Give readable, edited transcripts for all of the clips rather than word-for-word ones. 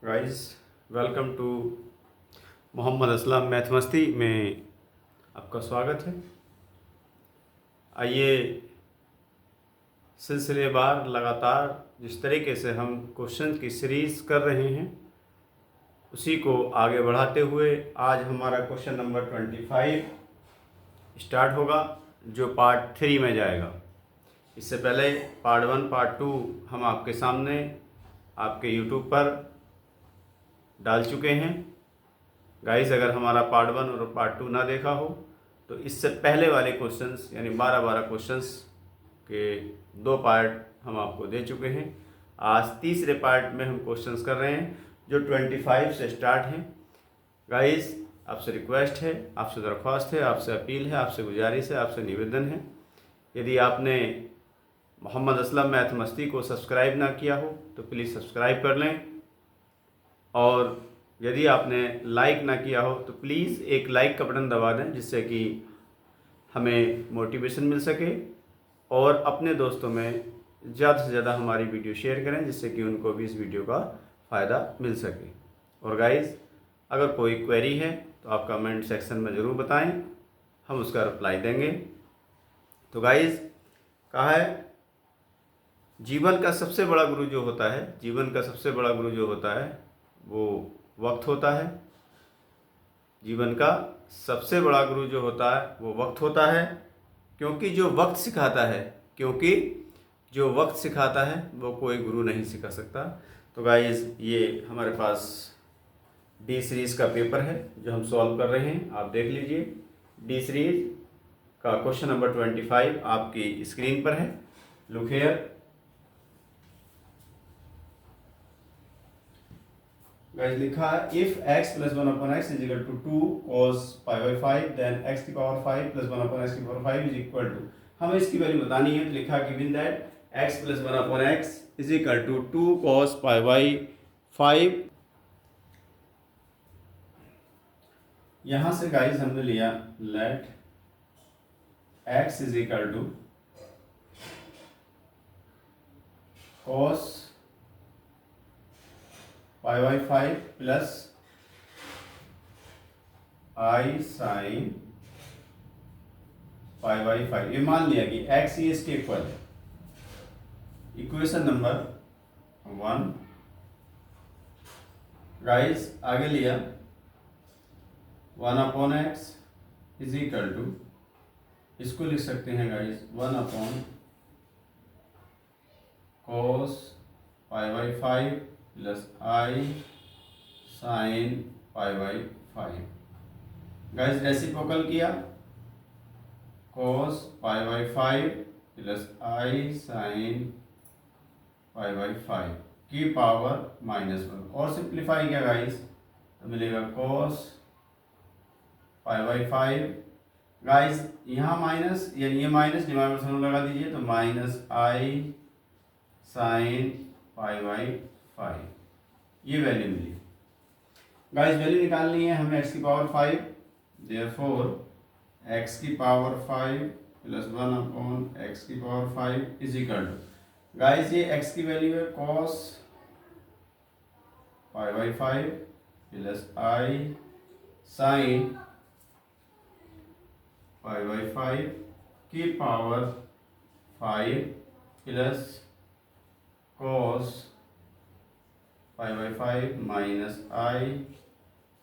Guys, welcome to Mohammad Aslam math Masti में आपका स्वागत है। आइए सिलसिलेवार लगातार जिस तरीके से हम क्वेश्चन की सीरीज़ कर रहे हैं उसी को आगे बढ़ाते हुए आज हमारा क्वेश्चन नंबर 25 स्टार्ट होगा, जो पार्ट 3 में जाएगा। इससे पहले पार्ट 1 पार्ट 2 हम आपके सामने आपके यूट्यूब पर डाल चुके हैं। गाइस, अगर हमारा पार्ट 1 और पार्ट 2 ना देखा हो तो इससे पहले वाले क्वेश्चंस यानी 12 क्वेश्चंस के 2 पार्ट हम आपको दे चुके हैं। आज तीसरे पार्ट में हम क्वेश्चंस कर रहे हैं जो 25 से स्टार्ट हैं। गाइस, आपसे रिक्वेस्ट है, आपसे दरख्वास्त है, आपसे अपील है, आपसे गुजारिश है, आपसे निवेदन है, यदि आपने मोहम्मद असलम मैथ मस्ती को सब्सक्राइब ना किया हो तो प्लीज़ सब्सक्राइब कर लें, और यदि आपने लाइक ना किया हो तो प्लीज़ एक लाइक का बटन दबा दें, जिससे कि हमें मोटिवेशन मिल सके, और अपने दोस्तों में ज़्यादा से ज़्यादा हमारी वीडियो शेयर करें, जिससे कि उनको भी इस वीडियो का फ़ायदा मिल सके। और गाइस, अगर कोई क्वेरी है तो आप कमेंट सेक्शन में ज़रूर बताएं, हम उसका रिप्लाई देंगे। तो गाइस, कहा है जीवन का सबसे बड़ा गुरु जो होता है, जीवन का सबसे बड़ा गुरु जो होता है वो वक्त होता है। जीवन का सबसे बड़ा गुरु जो होता है वो वक्त होता है, क्योंकि जो वक्त सिखाता है वो कोई गुरु नहीं सिखा सकता। तो गाइस, ये हमारे पास डी सीरीज़ का पेपर है जो हम सॉल्व कर रहे हैं, आप देख लीजिए। डी सीरीज़ का क्वेश्चन नंबर 25 आपकी स्क्रीन पर है। लुक हियर गाइस, लिखा है if x plus 1/x is equal to 2 cos π/5 then x की पावर 5 प्लस 1/x की पावर 5 इज इक्वल टू, हमें इसकी वैल्यू बतानी है। तो लिखा given that x plus 1/x is equal to 2 cos π/5। यहाँ से गाइस हमने लिया let x is equal to cos π/5 plus i sin π/5। ये मान लिया कि x ही इसके इक्वल है। Equation number 1। गाइस, आगे लिया 1/x इज इक्वल टू, इसको लिख सकते हैं guys 1 cos π/5 plus i sin π/5। Guys, reciprocal किया cos π/5 प्लस i sin π/5 की पावर -1, और सिंप्लीफाई किया गाइस तो मिलेगा cos π/5। गाइस, यहाँ माइनस यानी ये माइनस डिवाइड में लगा दीजिए तो माइनस i sin π/5, ये वैल्यू मिली। गाइस, वैल्यू निकालनी है हमें x की पावर 5, देयरफॉर x की पावर 5 प्लस 1/x की power 5 is equal to, guys ये x की वैल्यू है cos π/5 प्लस i sin π/5 की power 5 plus cos π/5 minus i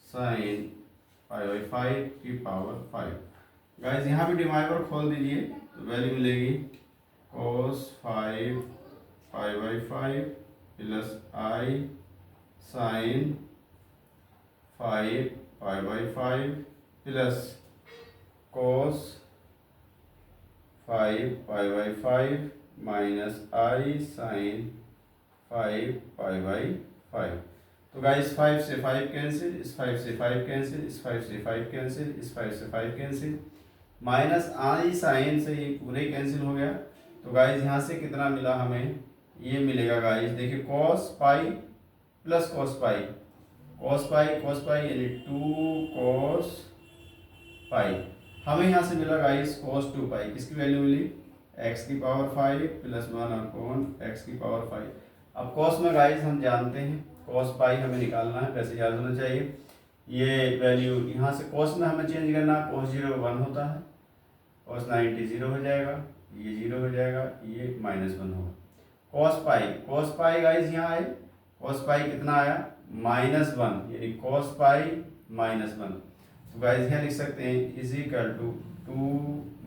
sin π/5 की पावर 5। गाइस, यहाँ भी डिवाइडर खोल दीजिए तो वैल्यू मिलेगी cos 5 π/5 plus i sin 5 π/5 plus cos 5 π/5 minus i sin 5 π/5। तो गाइस, 5 से 5 कैंसिल, इस 5 से 5 कैंसिल, इस 5 से 5 कैंसिल, इस 5 से 5 कैंसिल, माइनस i साइन से ये पूरे कैंसिल हो गया। तो गाइस, यहाँ से कितना मिला हमें, ये मिलेगा गाइस, देखिए cos पाई प्लस cos पाई, cos पाई यानी 2 cos पाई। हमें यहाँ से मिला गाइस cos 2 पाई, किसकी वैल्यू मिली, x की पावर 5 प्लस 1/x की पावर 5। अब कॉस में गाइस हम जानते हैं कॉस पाई हमें निकालना है, वैसे याद होना चाहिए। ये वैल्यू यहाँ से कॉस में हमें चेंज करना, कॉस 0 1 होता है, कॉस 90 0 हो जाएगा, ये 0 हो जाएगा, ये -1 होगा। कॉस पाई गाइस यहाँ आए, कॉस पाई कितना आया -1, यानी कॉस पाई -1। तो गाइस यहाँ लिख सकते हैं is equal to 2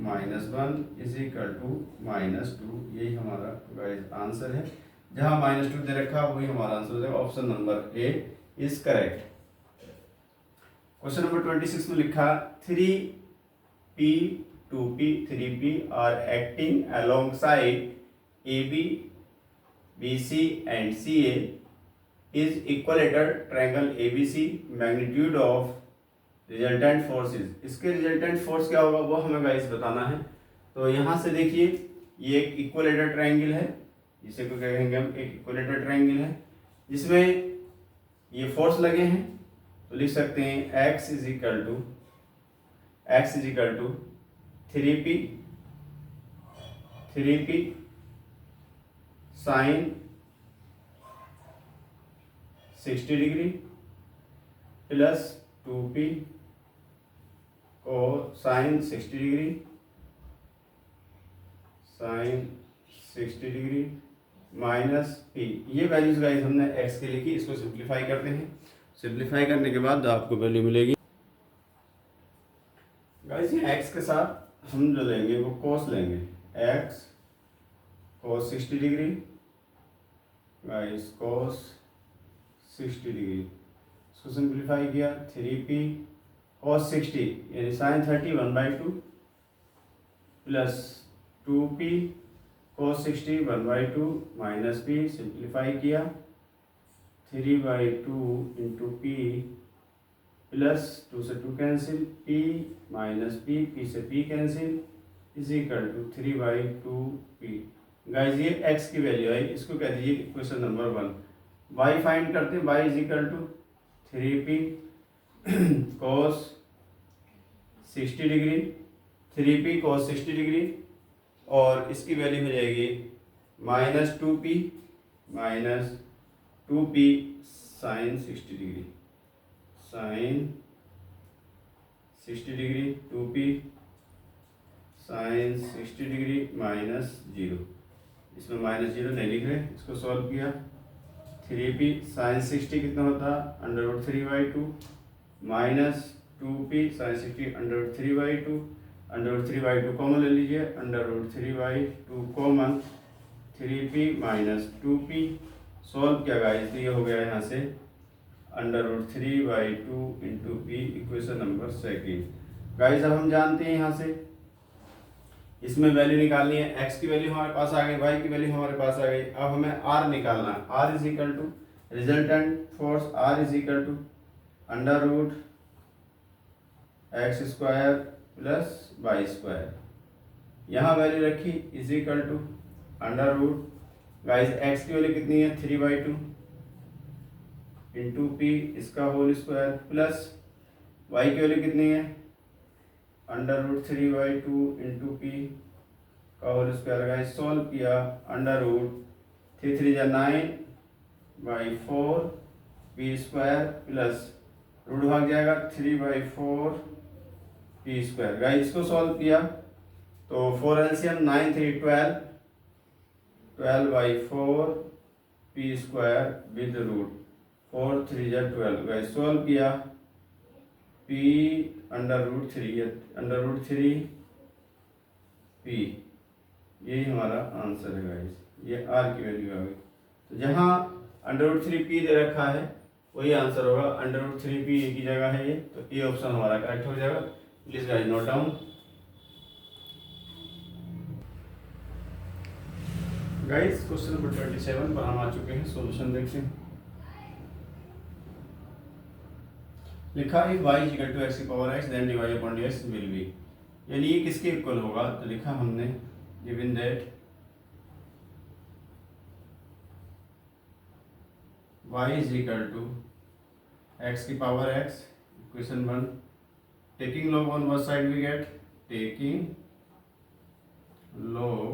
-1 is equal to -2। यही हमारा गाइस आंसर है। जहाँ -2 दे रखा वही हमारा आंसर हो जाएगा। Option number A is correct. Question number 26 में लिखा 3p 2p 3p are acting alongside AB BC and CA is equilateral triangle ABC magnitude of resultant forces. इसके रिजल्टेंट फोर्स क्या होगा वो हमें गाइस बताना है। तो यहाँ से देखिए ये एक इक्विलेटरल ट्रायंगल है, जिसे को कहेंगे हम एक इक्विलेटरल ट्रायंगल है, जिसमें ये फोर्स लगे हैं। तो लिख सकते हैं x is equal to 3p sine 60 degree plus 2p को साइन 60 डिग्री माइनस p। ये वैल्यूज गाइस हमने x के लिखी, इसको सिंप्लीफाई करते हैं। सिंप्लीफाई करने के बाद आपको वैल्यू मिलेगी गाइस। ये x के साथ हम जो लेंगे वो cos लेंगे, x cos 60 degree guys cos 60 degree. इसको सिंप्लीफाई किया 3p cos 60 यानी sine 30 1/2 plus 2p cos 60 1/2 minus p। Simplify किया 3/2 इंटू p प्लस 2 से 2 कैंसिल, p माइनस p से p cancel is equal to 3/2p। Guys ये x की value है, इसको कह दीजिए इक्वेशन नंबर 1। y फाइंड करते हैं, y is equal to 3p cos 60 degree 3p cos 60 degree और इसकी वैल्यू हो जाएगी -2p sign 60 degree 2p sign 60 degree -0। इसमें -0 नहीं लिख रहे, इसको सॉल्व किया 3p साइन 60 कितना होता है √3/2 माइनस 2p साइन 60 √3/2 √3/2 कॉमन ले लीजिए, √3/2 common 3p minus 2p। Solve किया गाइस तो ये हो गया यहाँ से √3/2 into p equation number 2। Guys अब हम जानते हैं यहाँ से इसमें वैल्यू निकालनी है। x की वैल्यू हमारे पास आ गई, y की वैल्यू हमारे पास आ गई। अब हमें r निकालना है। r is equal to resultant force, r is equal to √x² plus y²। यहाँ वैल्यू रखी is equal to guys x की वैल्यू कितनी है 3/2 इंटू p इसका होल स्क्वायर प्लस y की वैल्यू कितनी है √3/2 इंटू p का होल स्क्वायर। गाइस सॉल्व किया √3 3 9/4 p² प्लस रूट भाग जाएगा 3/4 p²। गाइस इसको सॉल्व किया तो 4 LCM 9 3 12/4 p² with root 4 3 12। Guys solve किया p √3 p, यही हमारा आंसर है गाइस। ये r की वैल्यू आ गई। तो जहाँ √3 p दे रखा है वही आंसर होगा, √3 p की जगह है ये, तो ये ऑप्शन हमारा करेक्ट हो जाएगा। Please guys note down. Guys question number 27 पर हम आ चुके हैं, सॉल्यूशन देखते हैं। लिखा है y इक्वल टू x की power x then divide upon dx will be, यानी ये किसके इक्वल होगा। तो लिखा हमने given that y is equal to x की power x, equation 1। Taking log on both side we get taking log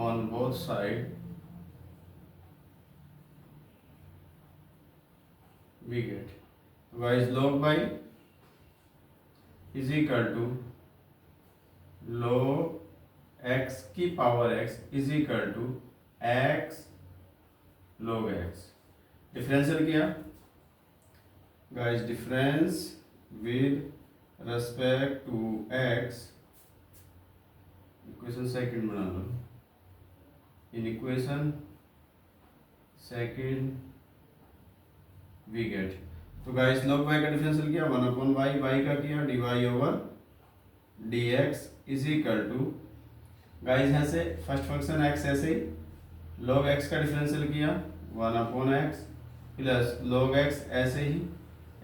on both side we get. तो guys log y is equal to log x की power x is equal to x log x। Differential किया guys, difference with respect to x, equation second बना लो। In equation second we get. तो guys log y का differential किया 1/y, y का किया dy over dx is equal to guys यहाँ से फर्स्ट फंक्शन x ऐसे ही log x का डिफरेंशियल किया 1/x प्लस log x ऐसे ही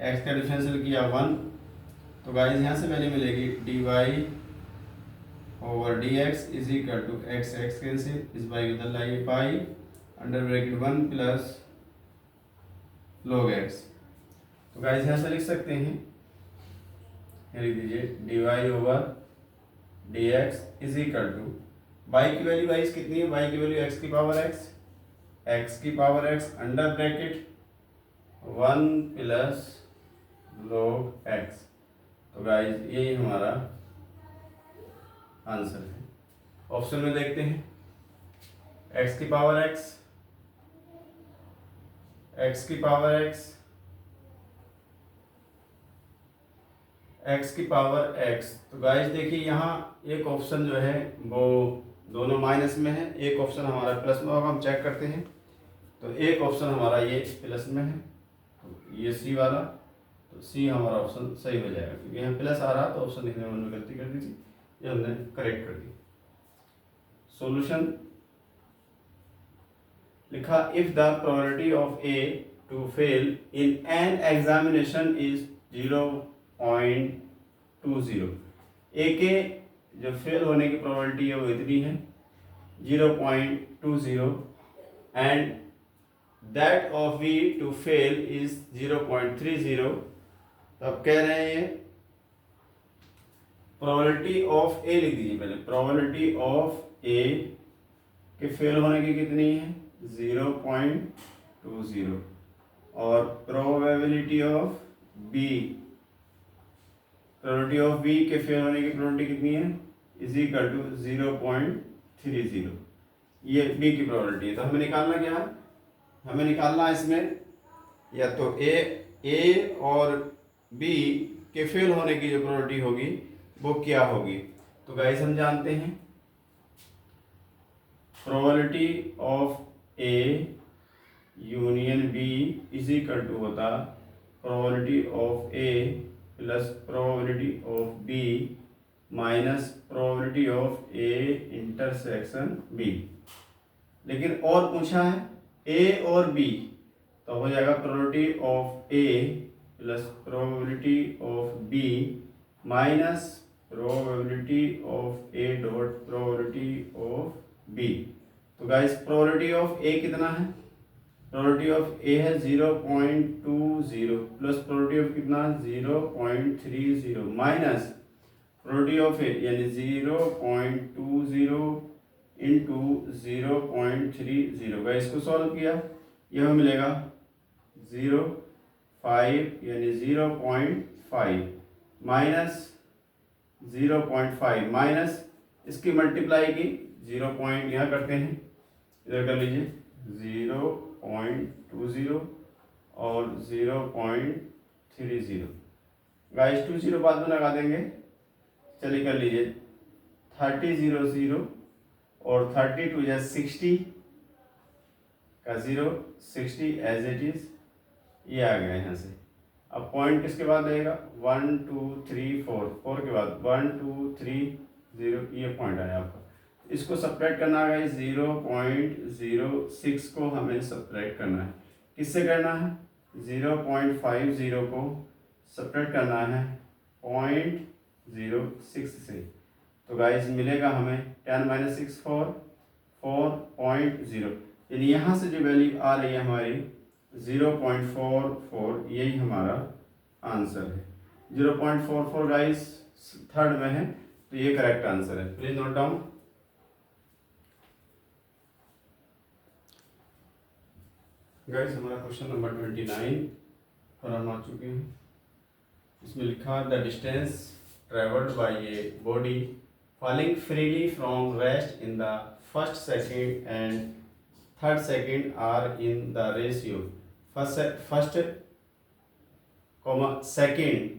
x का डिफरेंशियल किया 1। तो गाइस यहाँ से वैल्यू मिलेगी dy over dx is equal to x cancel, इस बाई बदल लाइए पाई under bracket 1 plus log x। तो गाइस यहाँ से लिख सकते हैं, लिख दीजिए dy over dx is equal to y की वैल्यू गाइस कितनी है, y की वैल्यू x की पावर x की power x under bracket 1 plus log x। तो गाइस यही हमारा आंसर है। ऑप्शन में देखते हैं x की पावर x की पावर x की पावर x। तो गाइस देखिए यहाँ एक ऑप्शन जो है वो दोनों माइनस में है, एक ऑप्शन हमारा प्लस में होगा, हम चेक करते हैं। तो एक ऑप्शन हमारा ये प्लस में है, तो ये सी वाला, तो सी हमारा ऑप्शन सही हो जाएगा, क्योंकि यहाँ प्लस आ रहा तो ऑप्शन लिखने में गलती कर दी थी, ये हमने करेक्ट कर दी। सॉल्यूशन लिखा, if the probability of A to fail in an examination is 0.20, A के जो फेल होने की प्रोबेबिलिटी है वो इतनी है 0.20 and that of B to fail is 0.30। तो अब कह रहे हैं प्रोबेबिलिटी ऑफ ए लिख दीजिए पहले, प्रोबेबिलिटी ऑफ ए के फेल होने की कितनी है 0.20 और प्रोबेबिलिटी ऑफ बी के फेल होने की प्रोबेबिलिटी कितनी है इज इक्वल टू 0.30। ये बी की प्रोबेबिलिटी है। तो हमें निकालना क्या है, हमें निकालना इसमें या तो ए और बी के फेल होने की जो प्रोबेबिलिटी होगी वो क्या होगी। तो गाइस हम जानते हैं probability of A union B is equal to होता probability of A plus probability of B minus probability of A intersection B. लेकिन और पूछा है ए और बी, तो हो जाएगा probability of A plus probability of B minus probability of A dot probability of B. तो गाइस प्रोबेबिलिटी ऑफ ए कितना है, प्रोबेबिलिटी ऑफ ए है 0.20 प्लस प्रोबेबिलिटी ऑफ कितना 0.30 माइनस प्रोबेबिलिटी ऑफ ए यानी 0.20 इंटू 0.30। गाइस इसको सॉल्व किया, यह हमें मिलेगा 0.5 यानी 0.5 माइनस 0.5 माइनस इसकी मल्टीप्लाई की 0 पॉइंट यहाँ करते हैं, इधर कर लीजिए 0.20 और 0.30। गाइस 20 बाद में लगा देंगे, चलिए कर लीजिए 30 और 32 या 60 का 0 60 एज इट इज, ये आ गया यहाँ से। अब पॉइंट किसके बाद आएगा 1 2 3 4 के बाद 1 2 3 0, ये पॉइंट आया आपका। इसको सब्ट्रैक्ट करना है 0.06 को हमें सब्ट्रैक्ट करना है, किससे करना है 0.50 को सब्ट्रैक्ट करना है 0.06 से। तो गाइस मिलेगा हमें 10 - 6 4.0, यानी यहाँ से जो वैल्यू आ रही है हमारी 0.44, यही हमारा आंसर है। 0.44 गाइस थर्ड में है, तो ये करेक्ट आंसर है, प्लीज नोट डाउन। गाइस हमारा क्वेश्चन नंबर 29 फॉर्म आ चुके हैं। इसमें लिखा the distance travelled by a body falling freely from rest in the first second and third second are in the ratio first comma second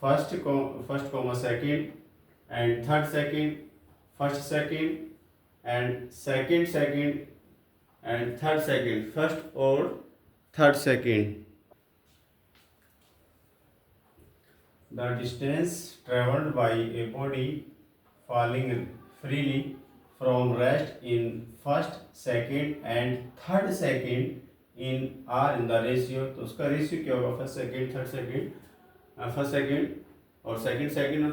first comma second and third second first second and second and third second first or third second. The distance traveled by a body falling freely from rest in first second and third second in are in the ratio. तो उसका ratio क्या होगा? First second third second first second और second second और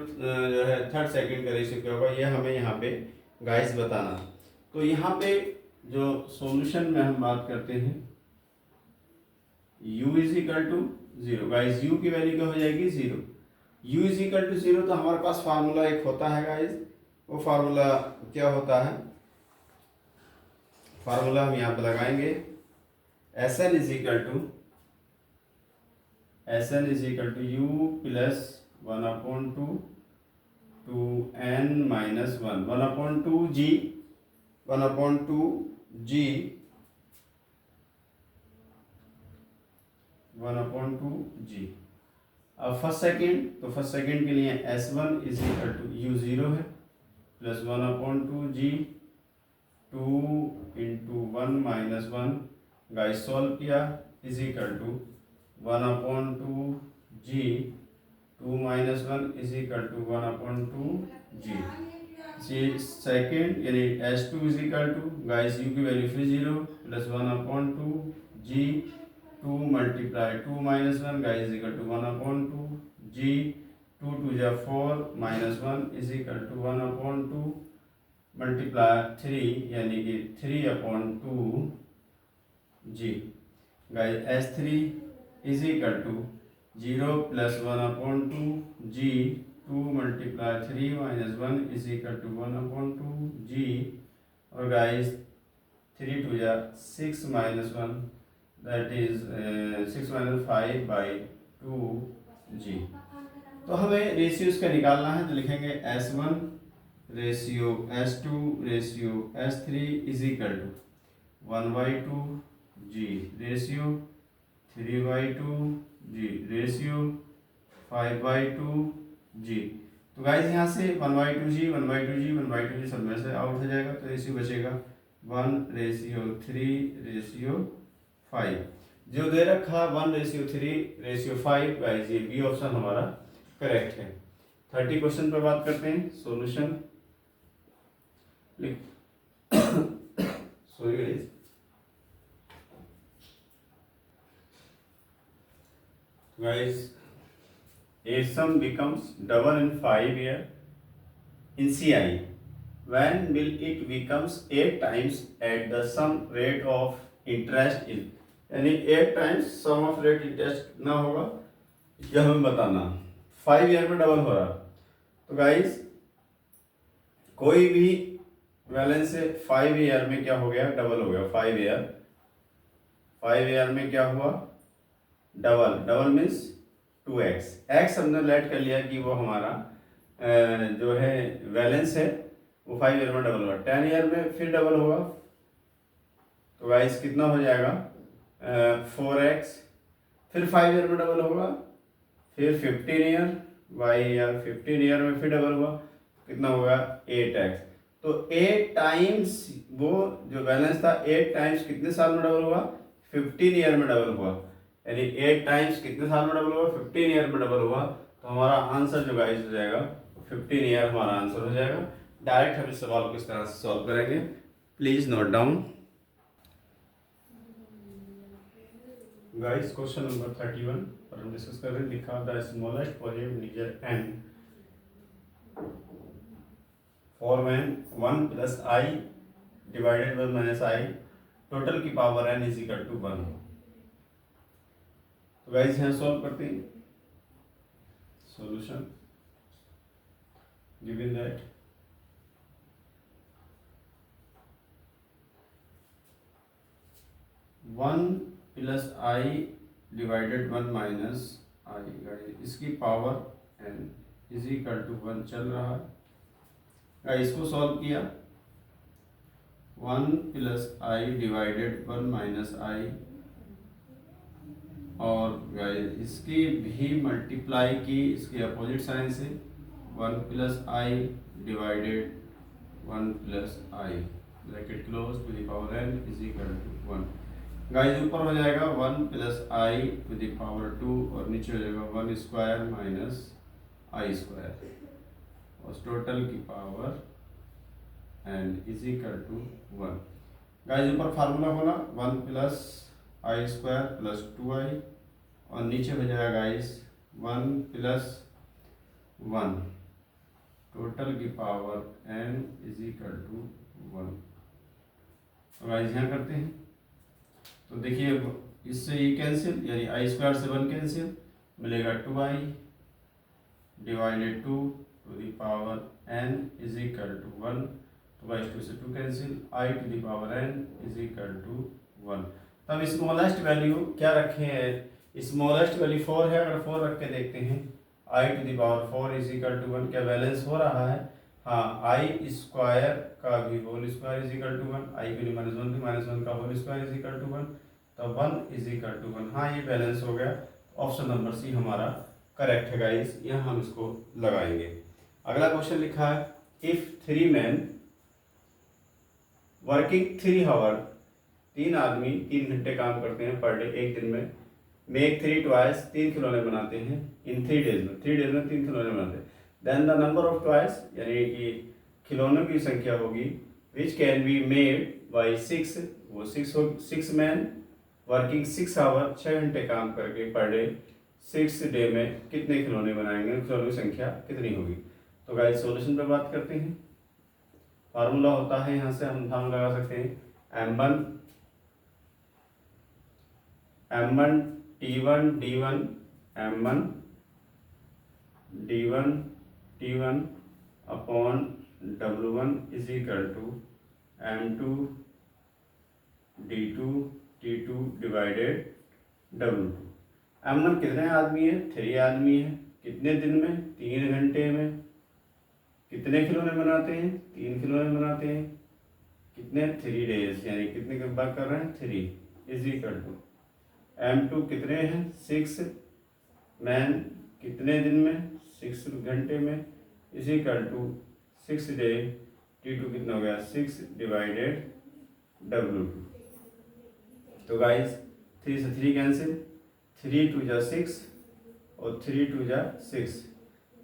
जो है third second का ratio क्या होगा, ये हमें यहाँ पे गाइस बताना। तो यहाँ पे जो सॉल्यूशन में हम बात करते हैं u is equal to zero. Guys u की वैल्यू क्या हो जाएगी? Zero. u is equal to zero, तो हमारे पास फार्मूला एक होता है गाइस। वो फार्मूला क्या होता है? फार्मूला हम यहाँ पे लगाएंगे Sn is equal to u plus 1/2 two n minus 1/2 g 1/2 g 1/2 g। अब फर्स्ट सेकेंड, तो फर्स्ट सेकेंड के लिए S1 is equal to u zero है plus 1/2 g 2 into 1 minus 1 guys solve किया is equal to 1/2 g 2 minus 1 is equal to 1/2 g second यानी S2 is equal to guys u की वैल्यू फिर zero plus 1/2 g 2 multiply 2 minus 1 guys is equal to 1/2 g 2 2 जा 4 minus 1 is equal to 1/2 multiply 3 यानी कि 3/2 g guys S3 is equal to 0 plus 1/2 g 2 multiply 3 minus 1 is equal to 1/2 g और guys 3 2 जा 6 minus 1 that is 6 minus 5/2 g। तो हमें ratios का निकालना है, तो लिखेंगे S1 ratio S2 ratio S3 is equal to 1/2 g ratio 3/2 g ratio 5/2 g। तो गाइस यहाँ से 1/2 g 1/2 g 1/2 g सब में से आउट हो जाएगा, तो रेशियो बचेगा 1/3/5। जो दे रखा 1/3/5 गाइस, ये बी ऑप्शन हमारा करेक्ट है। 30 क्वेश्चन पर बात करते हैं। Solution sorry guys, a sum becomes double in 5 year in CI. When will it becomes 8 times at the sum rate of interest in, यानी 8 times sum of rate interest कितना होगा यह हमें बताना। 5 ईयर में डबल हो रहा, तो गाइस कोई भी बैलेंस से 5 ईयर में क्या हो गया? डबल हो गया। 5 ईयर में क्या हुआ? Double means 2x। x हमने लेट कर लिया कि वो हमारा जो है बैलेंस है वो 5 ईयर में डबल होगा। 10 ईयर में फिर डबल होगा, तो गाइस कितना हो जाएगा? 4x। फिर 5 ईयर में डबल होगा, फिर 15 ईयर 15 ईयर में फिर डबल हुआ, कितना होगा? 8x। तो 8 टाइम्स वो जो बैलेंस था 8 टाइम्स कितने साल में डबल हुआ? 15 ईयर में डबल हुआ। यानी 8 टाइम्स कितने साल में डबल हुआ? 15 ईयर में डबल हुआ। तो हमारा आंसर जो गाइस हो जाएगा 15 ईयर हमारा आंसर हो जाएगा। डायरेक्ट हम इस सवाल को इस तरह से सॉल्व करेंगे। Please note down guys. Question number 31 पर हम डिस्कस कर रहे हैं। लिखा the smallest positive integer n for when 1 plus i divided by minus i total की power n is equal to 1। तो गाइस यहाँ सॉल्व करते हैं। Solution given that one plus i divided 1 minus i, इसकी power n is equal to 1 चल रहा है। इसको सॉल्व किया, 1 प्लस आई डिवाइडेड 1 माइनस आई, और इसकी भी मल्टीप्लाई की इसके अपोजिट साइन से, 1 plus i divided 1 plus i, bracket close, to the power n is equal to 1। Guys ऊपर हो जाएगा 1 plus i to the power 2, और नीचे हो जाएगा 1 स्क्वायर माइनस आई स्क्वायर, और टोटल की power n is equal to 1। Guys ऊपर फार्मूला होना 1 प्लस आई स्क्वायर प्लस 2i, और नीचे हो जाएगा गाइस 1 प्लस 1, टोटल की power n is equal to 1। तो गाइस यहाँ करते हैं, तो देखिए इससे ये कैंसिल, यानी आई स्क्वायर से 1 कैंसिल, मिलेगा 2i divided 2 to the power n is equal to 1। तो गाइस 2 से 2 cancel, i to the power n is equal to 1। तब स्मॉलेस्ट वैल्यू क्या रखे हैं, स्मॉलेस्ट वैल्यू 4 है, अगर 4 रख के देखते हैं, i to the power 4 is equal to 1, क्या बैलेंस हो रहा है? हाँ, आई स्क्वायर का भी whole square is equal to 1, I के लिए -1 थी, -1 का whole square is equal to 1, तो 1 इज इक्वल टू 1। हाँ, ये बैलेंस हो गया। ऑप्शन नंबर सी हमारा करेक्ट है गाइस, यहाँ हम इसको लगाएंगे। अगला क्वेश्चन लिखा है, इफ 3 मैन वर्किंग 3 आवर, 3 आदमी 3 घंटे काम करते हैं पर डे, एक दिन में, मेक 3 टॉयज, 3 खिलौने बनाते हैं, इन 3 डेज में, 3 डेज में 3 खिलौने बनाते हैं, then the number of toys, यानी कि खिलौनों की संख्या होगी, which can be made by 6, वो 6 मैन वर्किंग 6 आवर, 6 घंटे काम करके पर डे, 6 डे में कितने खिलौने बनाएंगे, खिलौनों की संख्या कितनी होगी। तो गाइस सॉल्यूशन पे बात करते हैं। फार्मूला होता है, यहाँ से हम फार्मूला लगा सकते हैं, m1 t1 d1, m1 d1 t1 upon w1 is equal to m2 d2 t2 divided w2। m1 कितने आदमी है? 3 आदमी है, कितने दिन में? 3 घंटे में, कितने खिलौने बनाते हैं? 3 खिलौने बनाते हैं, कितने? 3 डेज, यानी कितने की बात कर रहे हैं? 3 इज इक्वल टू m2 कितने हैं? 6 मैन, कितने दिन में? 6 घंटे में, is equal to 6 day, t2 कितना हो गया? 6 डिवाइडेड w2। तो गाइस 3 से 3 कैंसिल, 3 2 जा 6 और 3 2 जा 6।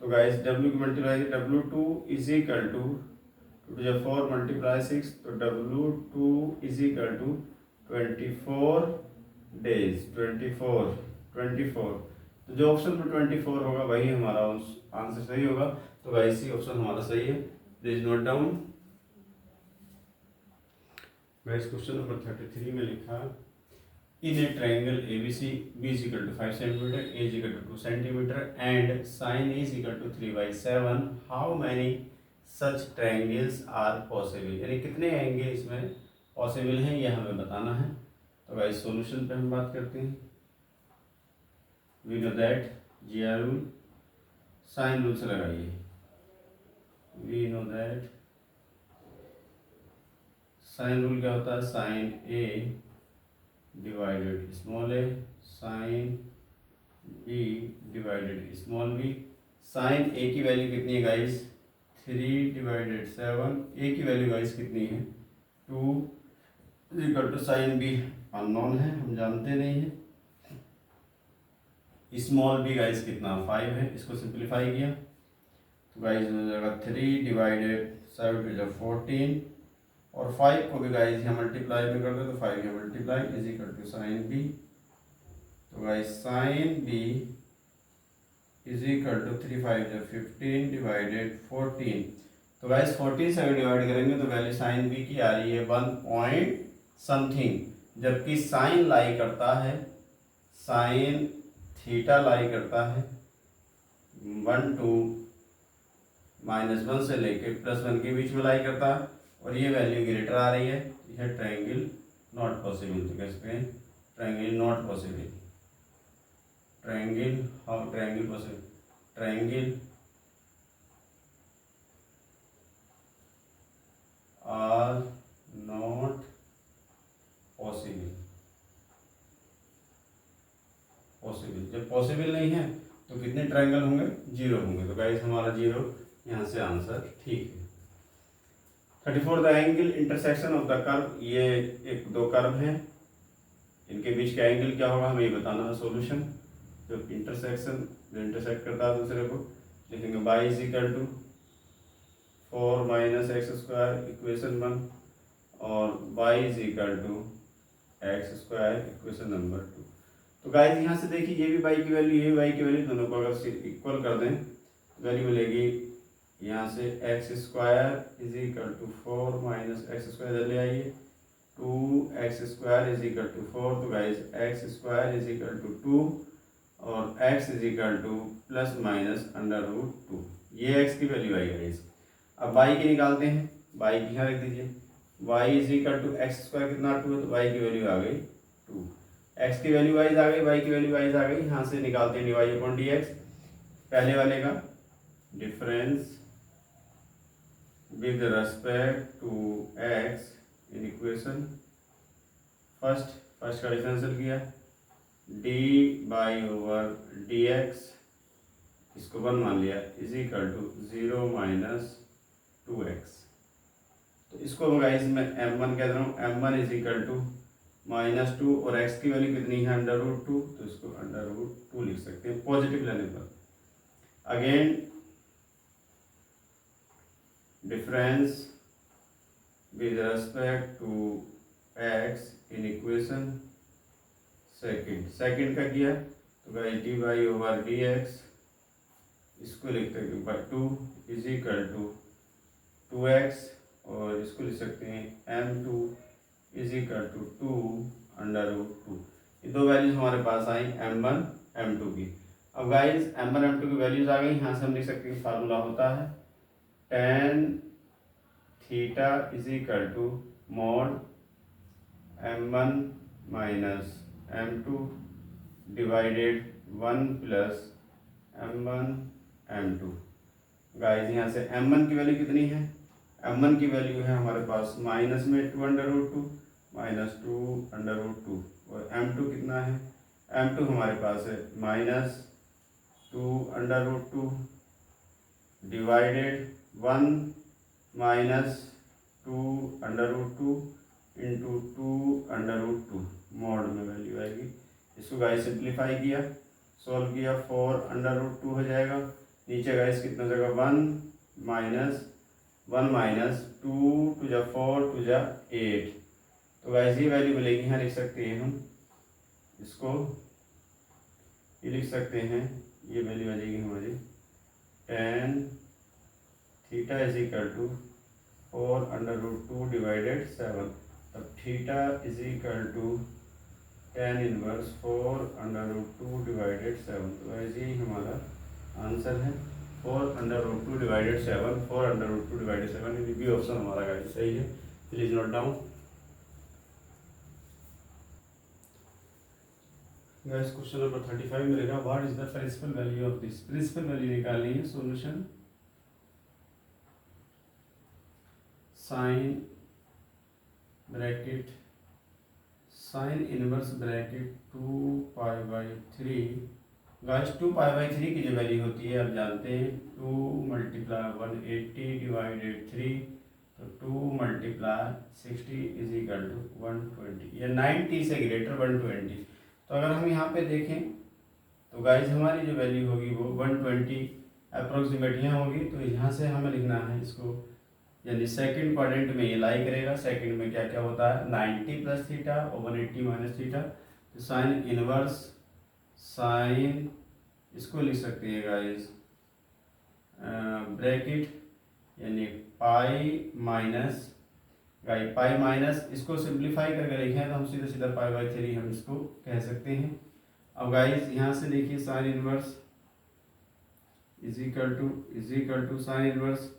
तो गाइस w की multiply w2 is equal to 2 जा 4 मल्टीप्लाई 6, तो w2 is equal to 24 days, 24। तो जो ऑप्शन में 24 होगा वही हमारा आंसर सही होगा। तो गाइस सी ऑप्शन हमारा सही है, please note down. Guys question number 33 में लिखा, in a triangle ABC B is equal to 5 cm, A is equal to 2 cm and sin A is equal to 3/7, how many such triangles are possible, यानी कितने angle इसमें possible हैं यह हमें बताना है। तो गाइस सॉल्यूशन पे हम बात करते हैं। We know that GR rule, sine rule से लगाइए। We know that sine rule क्या होता है? Sine A divided small a, sine B divided small b। Sine A की वैल्यू कितनी है गाइस? 3/7। A की वैल्यू गाइस कितनी है? 2 equal to sine B unknown है, हम जानते नहीं है। स्मॉल b गाइस कितना? 5 है, इसको सिंप्लीफाई किया तो गाइस हो जाएगा 3 डिवाइडेड 7 टू 14, और 5 को भी गाइस यहाँ मल्टीप्लाई में कर दो तो 5 यहाँ multiply is equal to sine B। तो guys sine B is equal to 3 5 जो 15 डिवाइडेड 14। तो गाइस 14 से अगर डिवाइड करेंगे तो वैल्यू साइन B की आ रही है 1 पॉइंट समथिंग, जबकि साइन लाई करता है, साइन थीटा लाई करता है 1 to -1 से लेके +1 के बीच में लाई करता है, और ये वैल्यू ग्रेटर आ रही है, यह ट्रायंगल नॉट पॉसिबल। तो कह सकते हैं triangle not possible. Triangle, how triangle possible, triangle are not possible. Possible जब पॉसिबल नहीं है तो कितने ट्रायंगल होंगे, 0 होंगे। तो गाइस हमारा 0 यहाँ से आंसर ठीक है। 34 the angle intersection of the curve, ये एक दो कर्व हैं, इनके बीच का एंगल क्या होगा हमें ये बताना है। सॉल्यूशन जो इंटरसेक्शन जो इंटरसेक्ट करता है दूसरे को, लिखेंगे y is equal to 4 minus x square equation 1 और y is equal to x square equation number 2। तो गाइस यहाँ से देखिए ये भी y की वैल्यू ये भी y की वैल्यू, दोनों को अगर इक्वल कर दें तो वैल्यू मिलेगी यहाँ से x square is equal to 4 minus x square ले आइए 2x square is equal to 4। तो guys x square is equal to 2 और x is equal to plus minus under root 2, ये x की वैल्यू आई गाइस। अब y की निकालते हैं, y की यहाँ रख दीजिए, y is equal to x square कितना 2 है, तो y की वैल्यू आ गई 2, x की वैल्यू वाइज आ गई, y की वैल्यू वाइज आ गई। यहाँ से निकालते हैं dy अपॉन dx, पहले वाले का difference with respect to x in equation first का डिफरेंशियल किया dy ओवर dx, इसको 1 मान लिया, is equal to 0 minus 2x। तो इसको गाइस मैं m1 कह रहा हूँ, m1 is equal to minus 2 और x की वैल्यू कितनी है अंडर रूट 2, तो इसको अंडर रूट 2 लिख सकते हैं पॉजिटिव लेने पर। Again difference with respect to x in equation second का किया, तो गाइस dy ओवर dx, इसको लिखते हैं by 2 is equal to 2x और इसको लिख सकते हैं m2 is equal to 2 under root 2। ये दो वैल्यूज हमारे पास आई m1 m2 की। अब गाइस m1 m2 की वैल्यूज आ गई, यहाँ से हम लिख सकते हैं फार्मूला होता है tan theta is equal to mod m1 minus m2 divided 1 plus m1 m2। Guys यहाँ से m1 की वैल्यू कितनी है, m1 की वैल्यू है हमारे पास माइनस में 2 under root 2 minus 2 under root 2 और m2 कितना है, m2 हमारे पास है माइनस 2 अंडर रूट 2 डिवाइडेड 1 minus 2 under root 2 into 2 under root 2 mod में वैल्यू आएगी। इसको गाइस सिंप्लीफाई किया, सॉल्व किया, 4 अंडर रूट 2 हो जाएगा, नीचे गाइस कितना जगह 1 माइनस 2 टू जा 4 टू जा 8। तो गाइस ये वैल्यू मिलेगी, यहाँ लिख सकते हैं हम इसको, ये लिख सकते हैं, ये वैल्यू आ जाएगी हमारी tan theta is equal to 4 under root 2 डिवाइडेड 7। तब theta is equal to tan inverse 4 under root 2 डिवाइडेड 7। तो गाइस ये हमारा आंसर है 4 अंडर रूट 2 डिवाइडेड 7, 4 अंडर रूट 2 डिवाइडेड 7, ये भी ऑप्शन हमारा गाइस सही है। Please note down guys. Question number 35 मिलेगा, what is the principal value of this. Principal value निकालनी है, solution sine bracket sine inverse bracket 2 pi by 3। Guys 2 pi by 3 की जो वैल्यू होती है आप जानते हैं, 2 मल्टीप्लाई 180 डिवाइडेड 3, तो 2 मल्टीप्लाई 60 इज इक्वल टू 120, या 90 से ग्रेटर 120। तो अगर हम यहाँ पे देखें तो गाइस हमारी जो वैल्यू होगी वो 120 अप्रोक्सीमेट यहाँ होगी। तो यहाँ से हमें लिखना है इसको, यानी सेकंड क्वाड्रेंट में ये लाई करेगा, सेकंड में क्या क्या होता है 90 प्लस थीटा और 180 माइनस थीटा। तो साइन इनवर्स साइन, इसको लिख सकते हैं गाइस ब्रैकेट, यानी pi minus guys pi minus, इसको सिंप्लीफाई करके लिखें तो हम सीधा सीधा पाई बाई 3 हम इसको कह सकते हैं। अब गाइस यहाँ से देखिए sine inverse is equal to sine inverse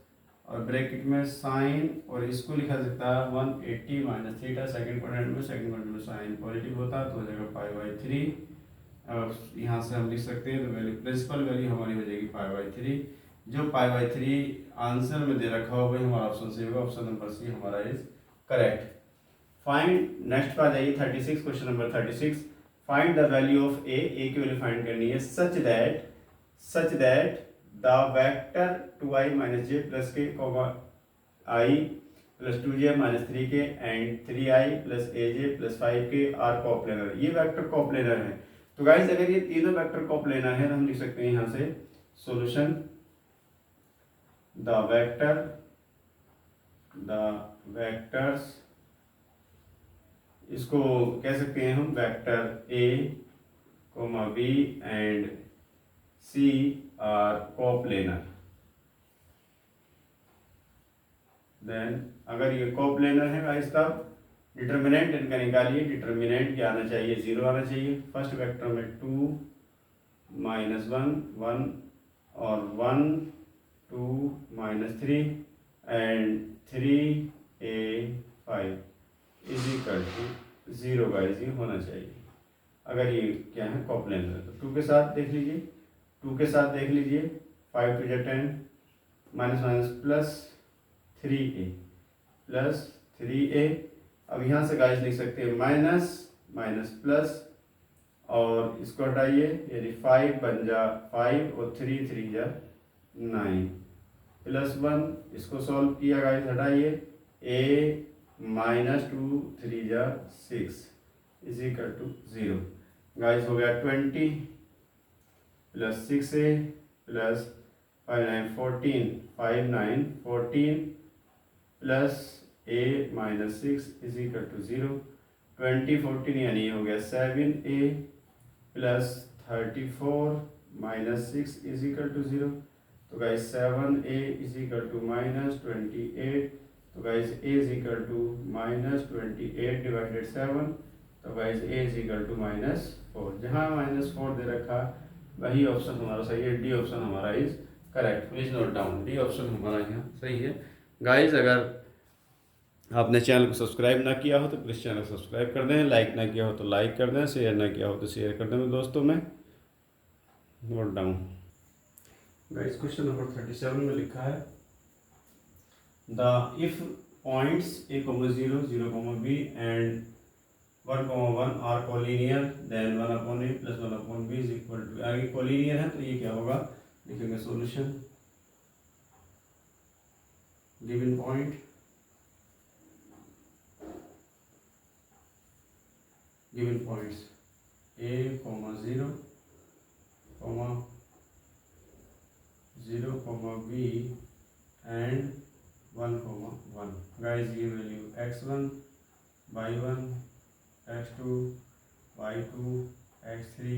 और ब्रैकेट में साइन, और इसको लिखा सकता है 180 माइनस थीटा, सेकंड क्वाड्रेंट में साइन पॉजिटिव होता है तो हो जाएगा पाई बाई 3 और यहाँ से हम लिख सकते हैं तो वैल्यू प्रिंसिपल वैल्यू हमारी हो जाएगी π/3। जो π/3 आंसर में दे रखा हो वही हमारा ऑप्शन सी होगा, ऑप्शन नंबर सी हमारा इज करेक्ट। फाइंड, नेक्स्ट पे आ जाइए 36, question number 36। Find the value of a की वैल्यू फाइंड करनी है such that the vector 2i - j + k, i + 2j - 3k and 3i + aj + 5k are coplanar. ये vector coplanar है। तो guys अगर ये तीनों वेक्टर कोप्लेनर है तो हम लिख सकते हैं यहाँ से सॉल्यूशन द वेक्टर्स, इसको कह सकते हैं हम vector a, b and c are coplanar. Then अगर ये कोप्लेनर है गाइस तब डिटर्मिनेंट इनका निकालिए। डिटर्मिनेंट क्या आना चाहिए? 0 आना चाहिए। फर्स्ट वेक्टर में 2 - 1 1 और 1 2 - 3 and 3a 5 is equal to 0 guys, ये होना चाहिए अगर ये क्या है कोप्लेनर। तो 2 के साथ देख लीजिए, 2 के साथ देख लीजिए 5 2 10 minus minus plus 3a plus 3a। अब यहाँ से गाइस लिख सकते हैं माइनस माइनस प्लस और इसको हटाइए, यानी 5 बन जा 5 और 3 3 जा 9 प्लस 1। इसको सॉल्व किया गाइस, हटाइए a -2 3 जा 6 इज इक्वल टू 0 गाइस। हो गया 20 plus 6a plus 5 9 14 5 9 14 plus a - 6 is equal to 0। 20 14 यानी हो गया 7a plus 34 - 6 is equal to 0। तो guys 7a is equal to -28। तो guys a is equal to -28 divided 7। तो guys a is equal to -4। जहाँ -4 दे रखा वही ऑप्शन हमारा सही है, डी ऑप्शन हमारा is correct. Please note down, D option हमारा यहाँ सही है। गाइस अगर आपने चैनल को सब्सक्राइब ना किया हो तो प्लीज़ चैनल को सब्सक्राइब कर दें, लाइक ना किया हो तो लाइक कर दें, शेयर ना किया हो तो शेयर कर दें दोस्तों में। Note down guys, question number 37 में लिखा है the if points a, 0 0, b and 1, 1 are collinear then 1/a + 1/b is equal to, आगे कोलिनियर है तो ये क्या होगा लिखेंगे solution given point given points a, 0, 0, b and 1, 1 guys। ये value x1 y1 x2 y2 x3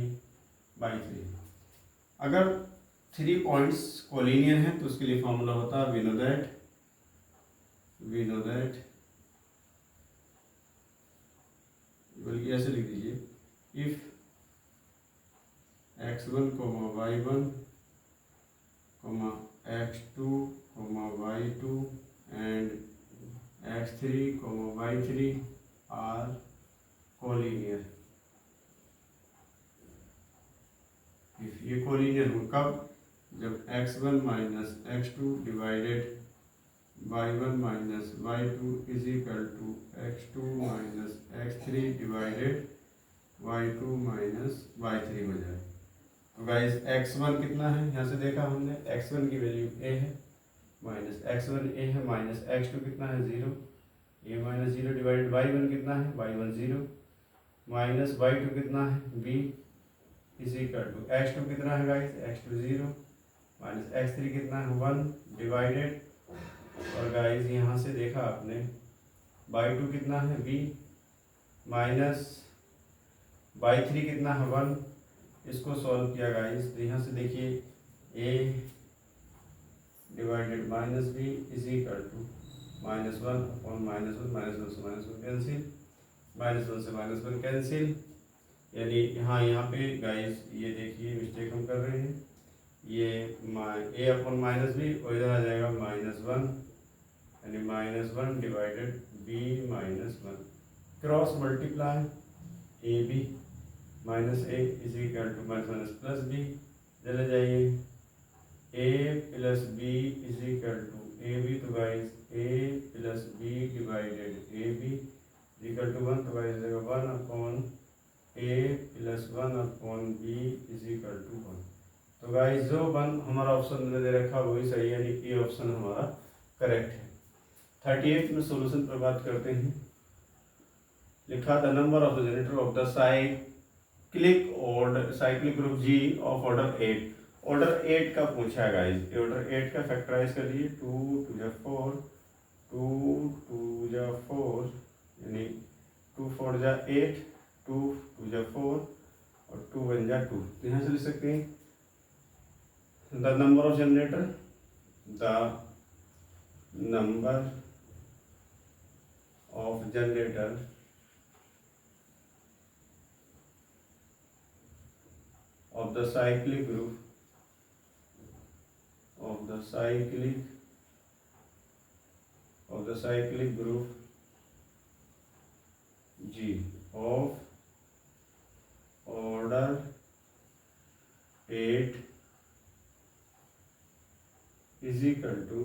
y3। अगर 3 points collinear हैं तो उसके लिए फॉर्मूला होता है वी नो दैट बल्कि ऐसे लिख दीजिए if x1, y1, x2, y2 and x3, y3 are collinear. If ये कोलिनियर हो कब? जब x1 - x2 divided y1 - y2 is equal to x2 - x3 divided y2 - y3 हो जाए। तो गाइस x1 कितना है, यहाँ से देखा हमने x1 की वैल्यू a है, -x1 a है, -x2 कितना है 0, a -0 डिवाइडेड y1 कितना है y1 0, -y2 कितना है b is equal to x2 कितना है गाइस x2 0, -x3 कितना है 1 डिवाइडेड, और गाइस यहाँ से देखा आपने y2 कितना है b माइनस y3 कितना है 1। इसको सॉल्व किया गाइस तो यहाँ से देखिए a divided -b is equal to -1/-1 -1 से -1 कैंसिल, -1 से -1 कैंसिल, यानी यहाँ पे गाइस ये देखिए मिस्टेक हम कर रहे हैं, ये a/-b और इधर आ जाएगा -1 यानी -1 डिवाइडेड b -1 cross multiply ab minus a is equal to minus plus b, चले जाइए a plus b is equal to a b, तो guys a plus b divided a B is equal to 1, तो guys 1 upon a plus 1 upon b is equal to 1। तो guys जो 1 हमारा option में दे रखा वही सही है, यानी ए ऑप्शन हमारा करेक्ट है। 38 में सॉल्यूशन पर बात करते हैं। लिखा the number of the generator of the cyclic group G of order 8। Order 8 का पूछा है गाइस, ऑर्डर 8 का फैक्टराइज कर लिए 2 2 4 2 2 4 यानी 2 4 8 2 2 4 और 2 1 2। तो यहाँ से लिख सकते हैं the number of generator, the number of generator of the cyclic group G of order 8 is equal to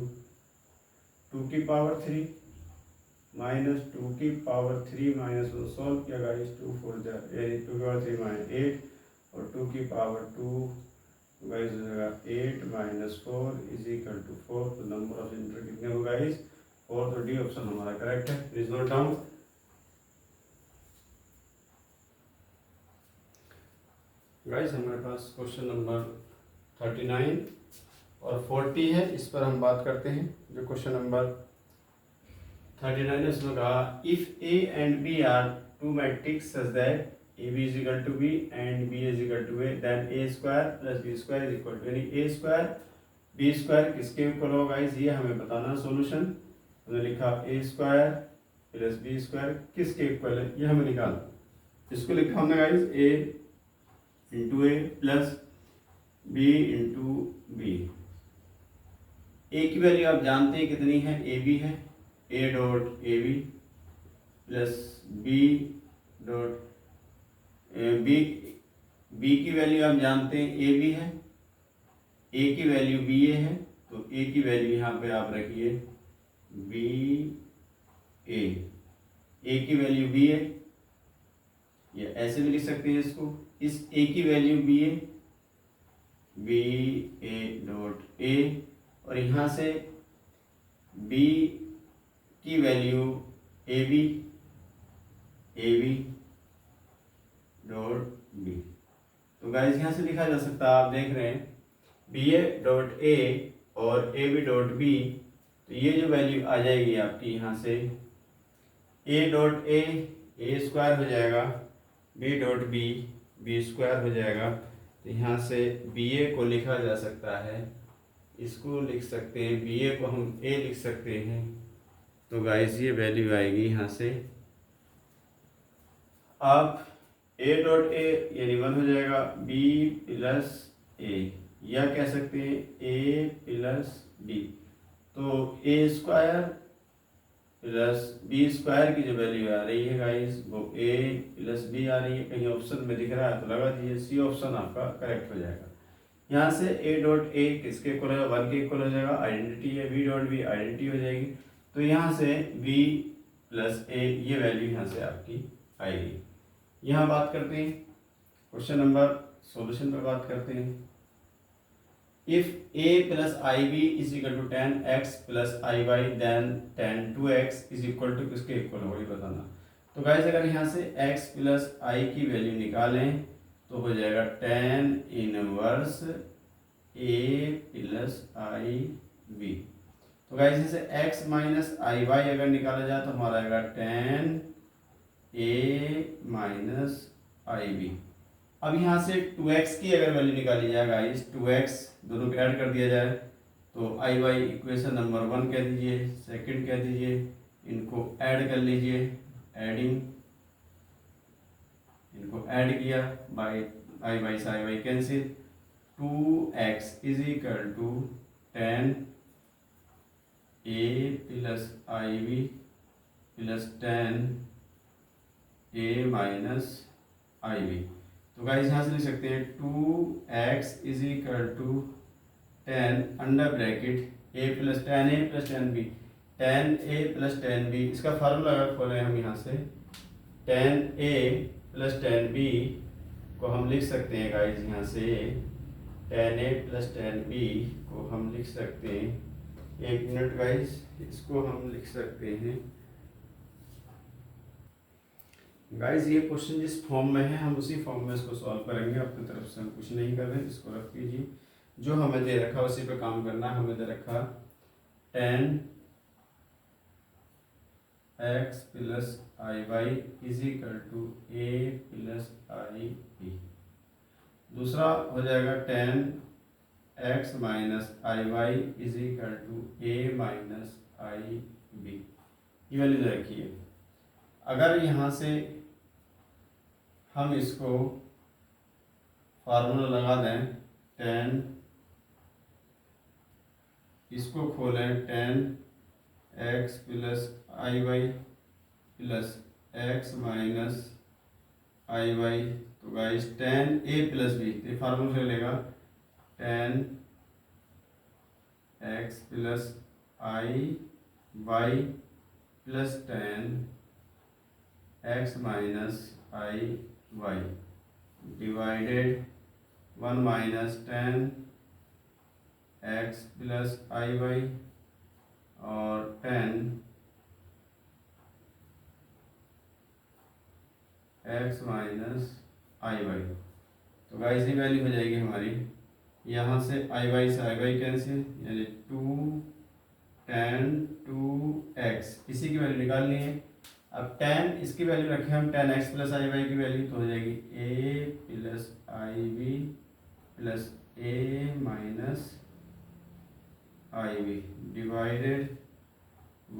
2 की पावर 3 माइनस 2 की पावर 3 माइनस वो सॉल्व किया गाइस 2 4 यानी 2 की पावर 3 माइनस 8 और 2 की पावर 2 गाइस हो जाएगा 8 माइनस 4 इज इक्वल टू 4। तो नंबर ऑफ जनरेटर कितने हो गाइस 4, तो डी ऑप्शन हमारा करेक्ट है। Please note down. गाइस हमारे पास क्वेश्चन नंबर 39 और 40 है, इस पर हम बात करते हैं। जो क्वेश्चन नंबर 39 है उसमें कहा if A and B are two matrix such that A B is equal to B and B is equal to A, then A square plus B square is equal to, यानी A square B square किसके equal होगा guys, ये हमें बताना। Solution हमने लिखा A square plus B square किसके इक्वल है, ये हमें निकालना। इसको लिखा हमने guys A into A plus B into B. ए की वैल्यू आप जानते हैं कितनी है, ए बी है, A dot A B plus B dot B, B की वैल्यू आप जानते हैं ए बी है, ए की वैल्यू बी ए है, तो ए की वैल्यू यहाँ पे आप रखिए बी ए की वैल्यू बी ए, या ऐसे भी लिख सकते हैं इसको, इस ए की value B A dot A, और यहाँ से बी की value A B dot B. तो गाइस यहाँ से लिखा जा सकता है, आप देख रहे हैं बी ए डॉट ए और ए बी डॉट बी, तो ये जो वैल्यू आ जाएगी आपकी यहाँ से ए डॉट ए स्क्वायर हो जाएगा, बी डॉट बी स्क्वायर हो जाएगा। तो यहाँ से बी ए को लिखा जा सकता है, इसको लिख सकते हैं, बी ए को हम ए लिख सकते हैं। तो गाइस ये वैल्यू आएगी यहाँ से, आप ए डॉट ए यानी 1 हो जाएगा, बी प्लस ए, या कह सकते हैं ए प्लस बी। तो ए स्क्वायर प्लस बी स्क्वायर की जो वैल्यू आ रही है गाइस वो ए प्लस बी आ रही है, कहीं ऑप्शन में दिख रहा है तो लगा दीजिए, सी ऑप्शन आपका करेक्ट हो जाएगा। यहाँ से ए डॉट ए किसके इक्वल है, 1 के इक्वल हो जाएगा, आइडेंटिटी है, बी डॉट बी आइडेंटिटी हो जाएगी। तो यहाँ से बी प्लस ए ये वैल्यू यहाँ से आपकी आएगी। यहाँ बात करते हैं क्वेश्चन नंबर सॉल्यूशन पर बात करते हैं। If A plus I B is equal to 10x plus I Y then 2x is equal to किसके इक्वल होगा ये बताना। तो गाइस अगर यहाँ से x प्लस आई की वैल्यू निकालें तो हो जाएगा 10 inverse a plus I B. तो गाइस यहाँ से x माइनस आई वाई अगर निकाला जाए तो हमारा आएगा 10 a माइनस आई बी। अब यहाँ से 2x की अगर वैल्यू निकाली जाए गाइस, 2x दोनों को ऐड कर दिया जाए तो आई वाई इक्वेशन नंबर 1 कह दीजिए, सेकंड कह दीजिए, इनको ऐड कर लीजिए, एडिंग, इनको ऐड किया बाई आई वाई से i y cancel, 2x is equal to 10 a plus I B plus 10 a minus I B. तो गाइस यहाँ से लिख सकते हैं 2x is equal to 10 under bracket a plus 10a plus 10b 10a plus 10b। इसका formula अगर खोलें हम यहाँ से 10a प्लस 10b को हम लिख सकते हैं गाइस यहाँ से 10a प्लस 10b को हम लिख सकते हैं, एक मिनट गाइस, इसको हम लिख सकते हैं गाइस। ये क्वेश्चन जिस फॉर्म में है हम उसी फॉर्म में इसको सॉल्व करेंगे, अपनी तरफ से हम कुछ नहीं कर रहे हैं। इसको रख दीजिए, जो हमें दे रखा उसी पे काम करना है। हमें दे रखा 10x plus I Y is equal to a plus I B. दूसरा हो जाएगा 10x minus I Y is equal to a minus I B. ये वैल्यू दे रखी है। अगर यहाँ से हम इसको फार्मूला लगा दें 10, इसको खोलें 10x प्लस आई वाई प्लस x माइनस आई वाई, तो गाइस 10a प्लस बी, तो फार्मूला लेगा 10x प्लस आई वाई प्लस 10x माइनस आई y divided 1 minus 10x plus आई वाई और 10x माइनस आई वाई। तो गाइस ये वैल्यू हो जाएगी हमारी, यहाँ से आई वाई से आई वाई कैंसिल, यानी 2 2x, इसी की वैल्यू निकालनी है। अब 10 इसकी वैल्यू रखें हम 10x प्लस आई वाई की वैल्यू, तो हो जाएगी a plus I B plus a minus I B divided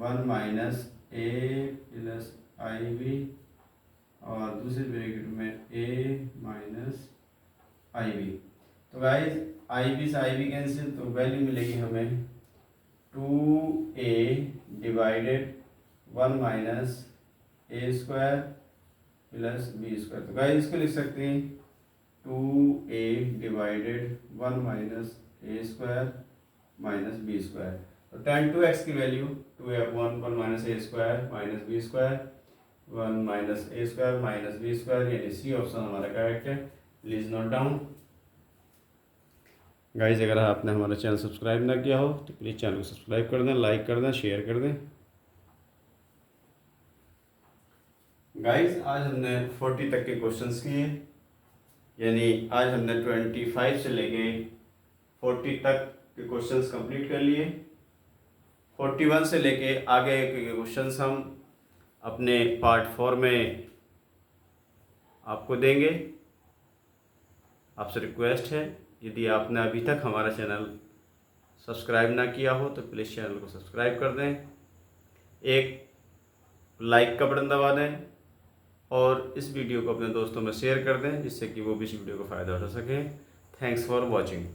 1 minus a plus I B और दूसरे ब्रैकेट में a माइनस आई बी। तो गाइस आई बी से आई बी कैंसिल, तो वैल्यू मिलेगी हमें 2a डिवाइडेड 1 माइनस ए स्क्वायर प्लस बी स्क्वायर। तो guys इसको लिख सकते हैं 2a डिवाइडेड 1 माइनस ए स्क्वायर माइनस बी स्क्वायर। तो tan 2x की वैल्यू 2a/1 माइनस ए square minus b square 1 minus ए स्क्वायर माइनस बी स्क्वायर, यानी सी ऑप्शन हमारा correct है। Please note down. गाइस अगर आपने हमारा चैनल सब्सक्राइब ना किया हो तो प्लीज़ चैनल को सब्सक्राइब कर दें, लाइक कर दें, शेयर कर दें। गाइस आज हमने 40 तक के क्वेश्चंस किए, यानी आज हमने 25 से लेके 40 तक के क्वेश्चंस कंप्लीट कर लिए। 41 से लेके आगे के क्वेश्चंस हम अपने पार्ट 4 में आपको देंगे। आपसे रिक्वेस्ट है, यदि आपने अभी तक हमारा चैनल सब्सक्राइब ना किया हो तो प्लीज़ चैनल को सब्सक्राइब कर दें, एक लाइक का बटन दबा दें और इस वीडियो को अपने दोस्तों में शेयर कर दें, जिससे कि वो भी इस वीडियो को फ़ायदा उठा सकें। Thanks for watching.